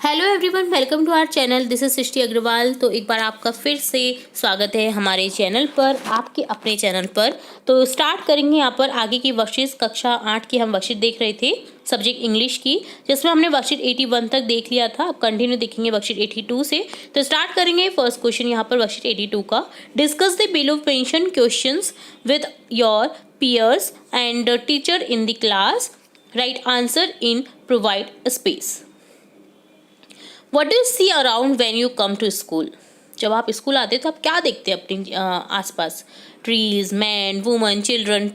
Hello everyone, welcome to our channel. This is Srishti Agarwal. तो एक बार आपका फिर से स्वागत है हमारे चैनल पर, आपके अपने चैनल पर। तो स्टार्ट करेंगे यहाँ पर आगे की वर्कशीट। कक्षा 8 की हम वर्कशीट देख रहे थे, सब्जेक्ट इंग्लिश की, जिसमें हमने वर्कशीट 81 तक देख लिया था। अब कंटिन्यू देखेंगे वर्कशीट 82 से। तो स्टार्ट करेंगे फर्स्ट क्वेश्चन यहाँ पर वर्कशीट 82 का। Discuss the below mention questions with your peers and teacher in the class. Write answer in provide space. What do you see around when you come to school? जब आप school आते हैं तो आप क्या देखते हैं अपने आसपास? Trees, man, woman, children,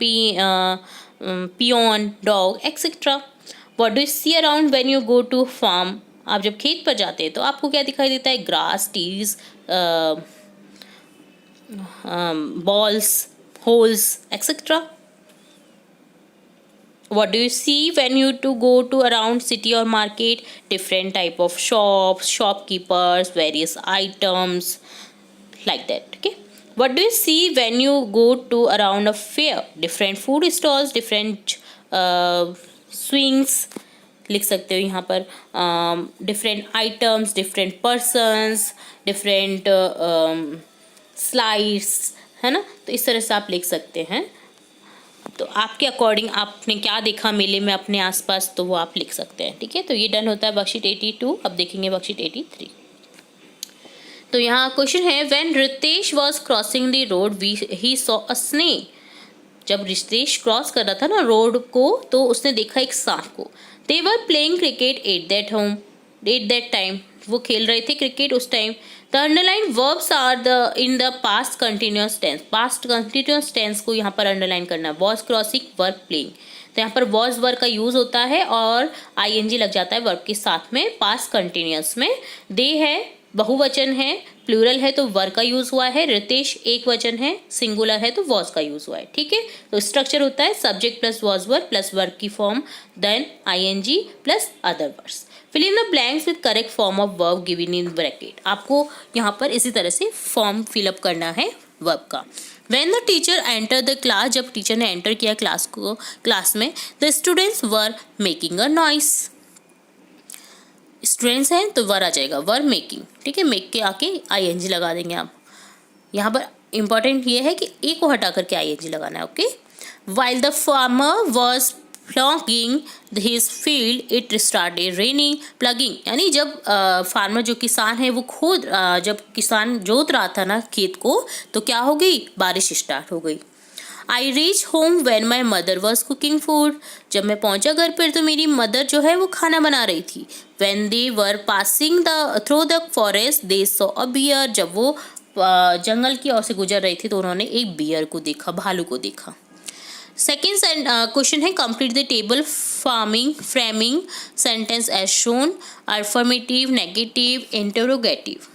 peon, dog etcetera. What do you see around when you go to farm? आप जब खेत पर जाते हैं तो आपको क्या दिखाई देता है? Grass, trees, balls, holes, etc. What do you see when you to go to around city or market? Different type of shops, shopkeepers, various items, like that. Okay. What do you see when you go to around a fair? Different food stalls, different swings. लिख सकते हो यहाँ पर different items, different persons, different slides, है ना? तो इस तरह से आप लिख सकते हैं। तो आपके अकॉर्डिंग आपने क्या देखा मेले में अपने आसपास, तो वो आप लिख सकते हैं। ठीक है, तो ये डन होता है वर्कशीट 82। अब देखेंगे वर्कशीट 83। तो यहाँ क्वेश्चन है, when Ritesh was crossing the road he saw a snake. जब रितेश क्रॉस कर रहा था ना रोड को, तो उसने देखा एक सांप को। They were playing cricket at that time. वो खेल रहे थे क्रिकेट उस time. The underline verbs are the in the past continuous tense. Past continuous tense को यहाँ पर अंडरलाइन करना है। Was crossing, verb playing. तो यहाँ पर वॉज वर्ब का यूज होता है और आईएनजी लग जाता है वर्ब के साथ में पास्ट कंटिन्यूस में। दे है बहुवचन है, प्लूरल है तो वर का यूज हुआ है। रितेश एक वचन है, सिंगुलर है तो वॉज का यूज हुआ है। ठीक है, तो स्ट्रक्चर होता है subject plus was verb plus verb की form, then I N G plus other words. Fill in the blanks with correct form of verb given in bracket. आपको यहाँ पर इसी तरह से फॉर्म फिलअप करना है वर्ब का। When the teacher entered the class, जब टीचर ने एंटर किया क्लास में, the students were making a noise. Students हैं तो वर आ जाएगा, वर मेकिंग। ठीक है, मेक के आके आईएनजी लगा देंगे आप। यहाँ पर इंपॉर्टेंट ये है कि ए को हटा करके आईएनजी लगाना है। Okay. While the farmer was plogging his field it started raining. Plugging यानी जब फार्मर जो किसान है वो जब किसान जोत रहा था ना खेत को, तो क्या हो गई? बारिश स्टार्ट हो गई। I reach home when my mother was cooking food. जब मैं पहुंचा घर पर तो मेरी मदर जो है वो खाना बना रही थी। When they were passing through the forest they saw a bear. जब वो जंगल की ओर से गुजर रही थी तो उन्होंने एक बियर को देखा, भालू को देखा। सेकेंड क्वेश्चन है, complete the table framing sentence as shown. Affirmative, negative, interrogative.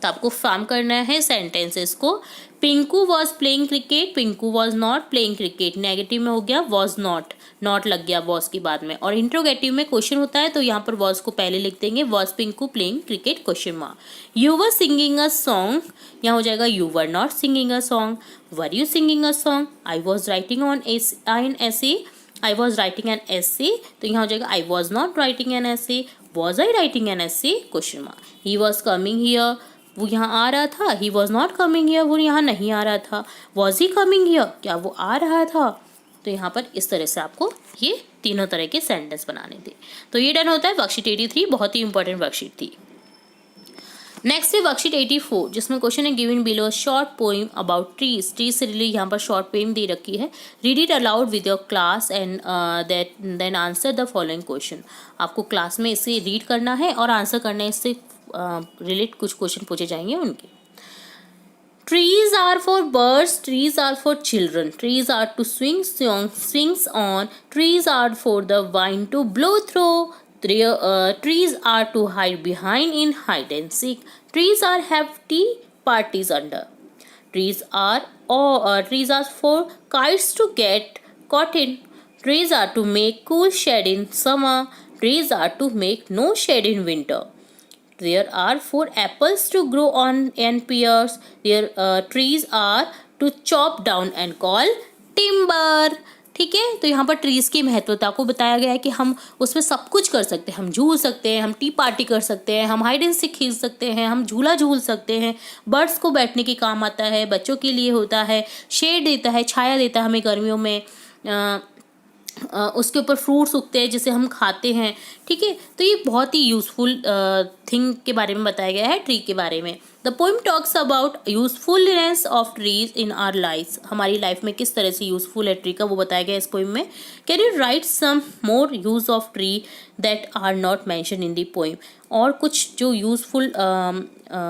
तो आपको फॉर्म करना है सेंटेंसेस को। Pinku was playing cricket, Pinku was not playing cricket. Negative में हो गया वॉज नॉट लग गया वॉज के बाद में। और इंट्रोगेटिव में क्वेश्चन होता है तो यहाँ पर वॉज को पहले लिख देंगे, was Pinku playing cricket question mark. You were singing a song, यहाँ हो जाएगा you were not singing a song. Were you singing a song? I was writing an essay, I was writing an essay, तो यहाँ हो जाएगा I was not writing an essay, was I writing an essay question mark. He was coming here, वो यहाँ आ रहा था। He was not coming here, वो यहाँ नहीं आ रहा था। वॉज ही कमिंग हियर, क्या वो आ रहा था? तो यहाँ पर इस तरह से आपको ये तीनों तरह के सेंटेंस बनाने थे। तो ये डन होता है वर्कशीट 83। बहुत ही इंपॉर्टेंट वर्कशीट थी। नेक्स्ट है वर्कशीट 84, जिसमें क्वेश्चन है, given below short poem about trees. Trees से रिलेटेड यहाँ पर शॉर्ट पोइम दे रखी है। Read it aloud with your class and then answer the following question. आपको क्लास में इसे रीड करना है और आंसर करना है, इससे रिलेट कुछ क्वेश्चन पूछे जाएंगे उनके। Trees are for birds, trees are for children, trees are to swings on, trees are for the wind to blow through, trees are to hide behind in hide and seek, trees are have tea parties under, trees are for kites to get caught in, trees are to make cool shade in summer, trees are to make no shade in winter. There are 4 apples to grow on and pears. Trees are to chop down and call timber. ठीक है। तो यहाँ पर trees की महत्वता को बताया गया है कि हम उसमें सब कुछ कर सकते हैं, हम झूल सकते हैं, हम टी पार्टी कर सकते हैं, हम हाइड एंड सीक खेल सकते हैं, हम झूला झूल सकते हैं, बर्ड्स को बैठने के काम आता है, बच्चों के लिए होता है, शेड देता है, छाया देता है हमें गर्मियों में, उसके ऊपर फ्रूट्स उगते हैं जिसे हम खाते हैं, ठीक है। तो ये बहुत ही यूज़फुल थिंग के बारे में बताया गया है, ट्री के बारे में। The poem talks about usefulness of trees in our life, हमारी लाइफ में किस तरह से यूज़फुल है ट्री का, वो बताया गया है इस पोइम में। Can you write some more use of tree that are not mention in the poem, और कुछ जो यूज़फुल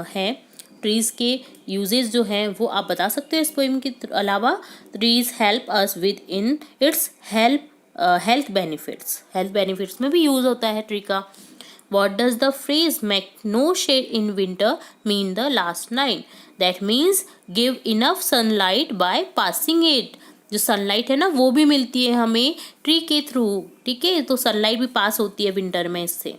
है ट्रीज़ के यूजेस जो हैं वो आप बता सकते हैं इस पोइम के अलावा। Trees help us with in its health benefits में भी यूज़ होता है ट्री का। What does the phrase make no shade in winter mean? The last line, that means give enough sunlight by passing it. जो sunlight है ना वो भी मिलती है हमें ट्री के थ्रू, ठीक है। तो सनलाइट भी पास होती है विंटर में इससे।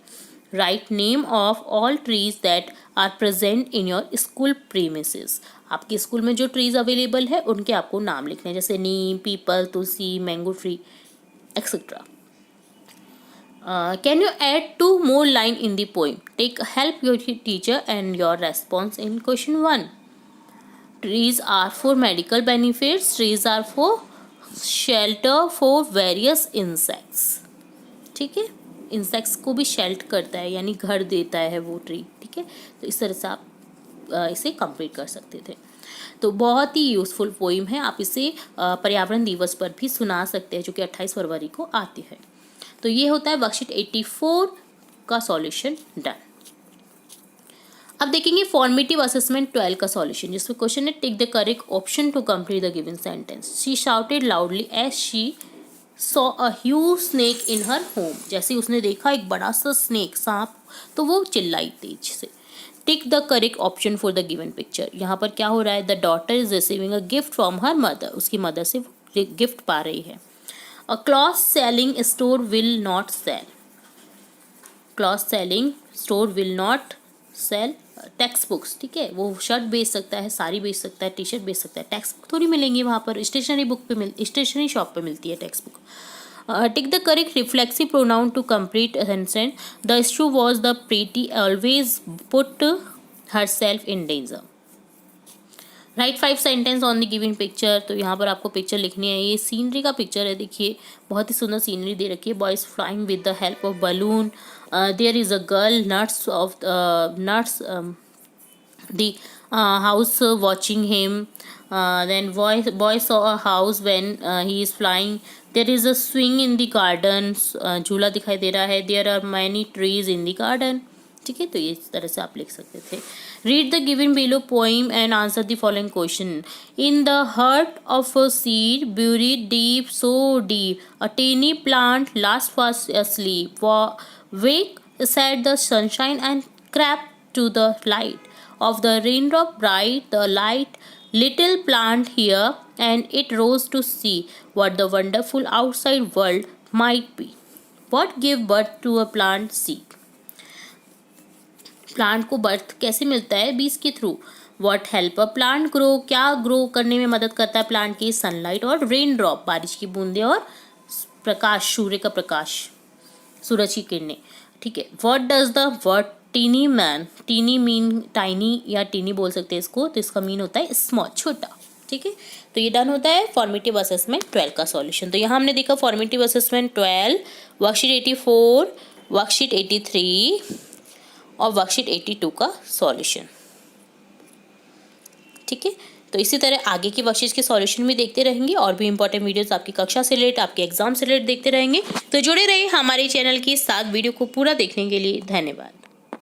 Write name of all trees that are present in your school premises, आपके स्कूल में जो ट्रीज अवेलेबल है उनके आपको नाम लिखने हैं, जैसे नीम, पीपल, तुलसी, mango tree etcetera. Can you add 2 more lines in the poem? Take help your teacher and your response in question 1. Trees are for medical benefits. Trees are for shelter for various insects. ठीक है, insects को भी shelter करता है, यानी घर देता है वो ट्री, ठीक है। तो इस तरह से आप इसे कंप्लीट कर सकते थे। तो बहुत ही यूज़फुल पोइम है, आप इसे पर्यावरण दिवस पर भी सुना सकते हैं जो कि 28 फरवरी को आती है। तो ये होता है वर्कशीट 84 का सॉल्यूशन डन। अब देखेंगे फॉर्मेटिव असेसमेंट 12 का सॉल्यूशन, जिसमें क्वेश्चन है tick the correct option to complete the given sentence. She shouted loudly as she saw a huge snake in her home, जैसे उसने देखा एक बड़ा सा स्नेक, सांप, तो वो चिल्लाई तेज से। टिक the correct option for the given picture, यहाँ पर क्या हो रहा है, the daughter is receiving a gift from her mother, उसकी मदर से गिफ्ट पा रही है। A cloth selling store will not sell. Cloth selling store will not sell text books, ठीक है। वो शर्ट बेच सकता है, साड़ी बेच सकता है, टी शर्ट बेच सकता है, टेक्स्ट बुक थोड़ी मिलेंगी वहाँ पर, स्टेशनरी शॉप पे मिलती है text book. Tick the correct reflexive pronoun to complete sentence. The issue was the pretty always put herself in danger. Write 5 sentence on the given picture, तो यहाँ पर आपको पिक्चर लिखनी है। ये सीनरी का पिक्चर है, देखिए बहुत ही सुंदर सीनरी दे रखी है। Boys flying with the help of balloon, there is a girl nuts the house watching him, then boy saw a house when he is flying, there is a swing in the garden, झूला दिखाई दे रहा है, there are many trees in the garden, ठीक है। तो ये इस तरह से आप लिख सकते थे। Read the given below poem and answer the following question. In the heart of a seed buried deep, so deep, a tiny plant last fast asleep, wake said the sunshine and crept to the light of the raindrop bright, the light little plant here, and it rose to see what the wonderful outside world might be. What gave birth to a plant seed? Plant को birth कैसे मिलता है, बीज के through. What help a plant grow, क्या grow करने में मदद करता है प्लांट की, सनलाइट और रेन ड्रॉप, बारिश की बूंदें और प्रकाश, सूर्य का प्रकाश, सूरज की किरणें, ठीक है। What does the word teeny mean, teeny mean tiny या टीनी बोल सकते हैं इसको, तो इसका मीन होता है स्मॉल, छोटा, ठीक है। तो ये डन होता है फॉर्मेटिव असेसमेंट 12 का सॉल्यूशन। तो यहाँ हमने देखा फॉर्मेटिव असेसमेंट 12, वर्कशीट 84, वर्कशीट 83 और वर्कशीट 82 का सॉल्यूशन, ठीक है। तो इसी तरह आगे की वर्कशीट के सॉल्यूशन भी देखते रहेंगे और भी इंपॉर्टेंट वीडियोस आपकी कक्षा से रिलेटेड, आपके एग्जाम से रिलेटेड देखते रहेंगे। तो जुड़े रहिए हमारे चैनल के साथ। वीडियो को पूरा देखने के लिए धन्यवाद।